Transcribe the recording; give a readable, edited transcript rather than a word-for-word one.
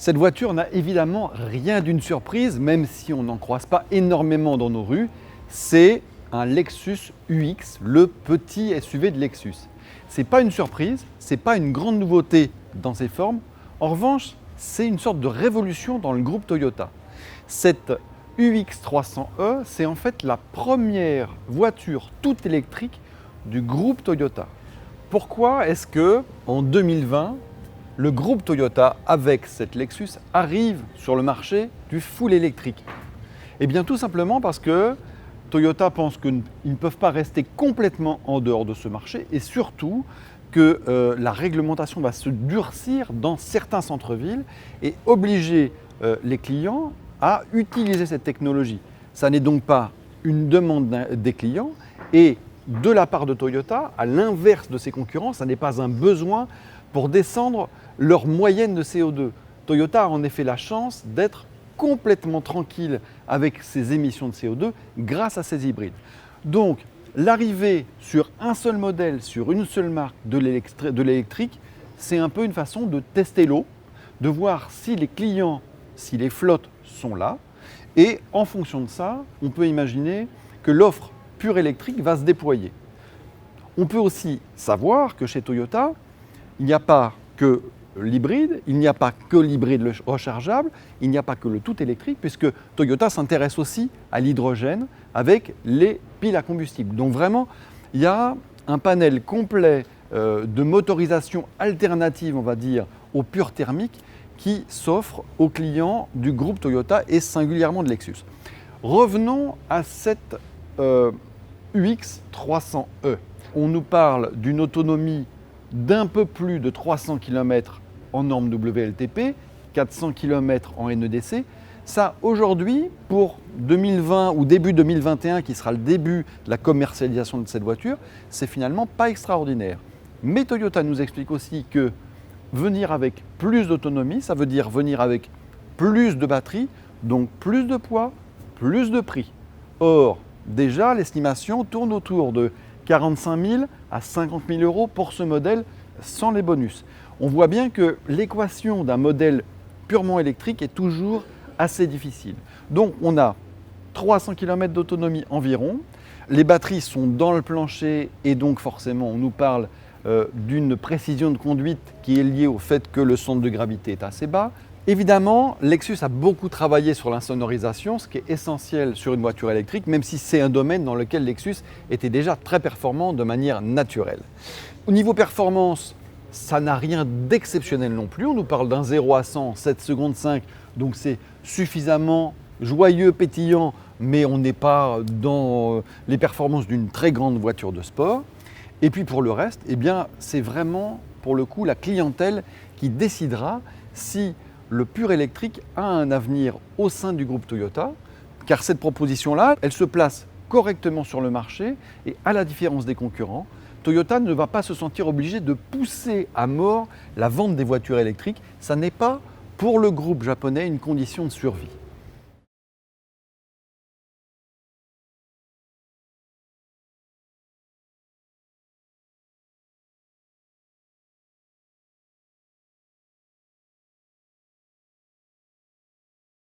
Cette voiture n'a évidemment rien d'une surprise, même si on n'en croise pas énormément dans nos rues. C'est un Lexus UX, le petit SUV de Lexus. Ce n'est pas une surprise, ce n'est pas une grande nouveauté dans ses formes. En revanche, c'est une sorte de révolution dans le groupe Toyota. Cette UX300e, c'est en fait la première voiture toute électrique du groupe Toyota. Pourquoi est-ce que en 2020, le groupe Toyota, avec cette Lexus, arrive sur le marché du full électrique? Eh bien tout simplement parce que Toyota pense qu'ils ne peuvent pas rester complètement en dehors de ce marché et surtout que la réglementation va se durcir dans certains centres-villes et obliger les clients à utiliser cette technologie. Ça n'est donc pas une demande des clients et de la part de Toyota, à l'inverse de ses concurrents, ça n'est pas un besoin pour descendre leur moyenne de CO2. Toyota a en effet la chance d'être complètement tranquille avec ses émissions de CO2 grâce à ses hybrides. Donc, l'arrivée sur un seul modèle, sur une seule marque de l'électrique, c'est un peu une façon de tester l'eau, de voir si les clients, si les flottes sont là. Et en fonction de ça, on peut imaginer que l'offre pure électrique va se déployer. On peut aussi savoir que chez Toyota, il n'y a pas que l'hybride, il n'y a pas que l'hybride rechargeable, il n'y a pas que le tout électrique, puisque Toyota s'intéresse aussi à l'hydrogène avec les piles à combustible. Donc vraiment, il y a un panel complet de motorisation alternative, on va dire, au pur thermique, qui s'offre aux clients du groupe Toyota et singulièrement de Lexus. Revenons à cette UX300e. On nous parle d'une autonomie d'un peu plus de 300 km en norme WLTP, 400 km en NEDC. Ça, aujourd'hui, pour 2020 ou début 2021, qui sera le début de la commercialisation de cette voiture, c'est finalement pas extraordinaire. Mais Toyota nous explique aussi que venir avec plus d'autonomie, ça veut dire venir avec plus de batterie, donc plus de poids, plus de prix. Or, déjà, l'estimation tourne autour de 45 000 à 50 000 euros pour ce modèle sans les bonus. On voit bien que l'équation d'un modèle purement électrique est toujours assez difficile. Donc on a 300 km d'autonomie environ, les batteries sont dans le plancher et donc forcément on nous parle d'une précision de conduite qui est liée au fait que le centre de gravité est assez bas. Évidemment, Lexus a beaucoup travaillé sur l'insonorisation, ce qui est essentiel sur une voiture électrique, même si c'est un domaine dans lequel Lexus était déjà très performant de manière naturelle. Au niveau performance, ça n'a rien d'exceptionnel non plus. On nous parle d'un 0 à 100 en 7 secondes 5, donc c'est suffisamment joyeux, pétillant, mais on n'est pas dans les performances d'une très grande voiture de sport. Et puis pour le reste, eh bien, c'est vraiment pour le coup la clientèle qui décidera si le pur électrique a un avenir au sein du groupe Toyota, car cette proposition-là, elle se place correctement sur le marché et à la différence des concurrents, Toyota ne va pas se sentir obligé de pousser à mort la vente des voitures électriques. Ça n'est pas pour le groupe japonais une condition de survie.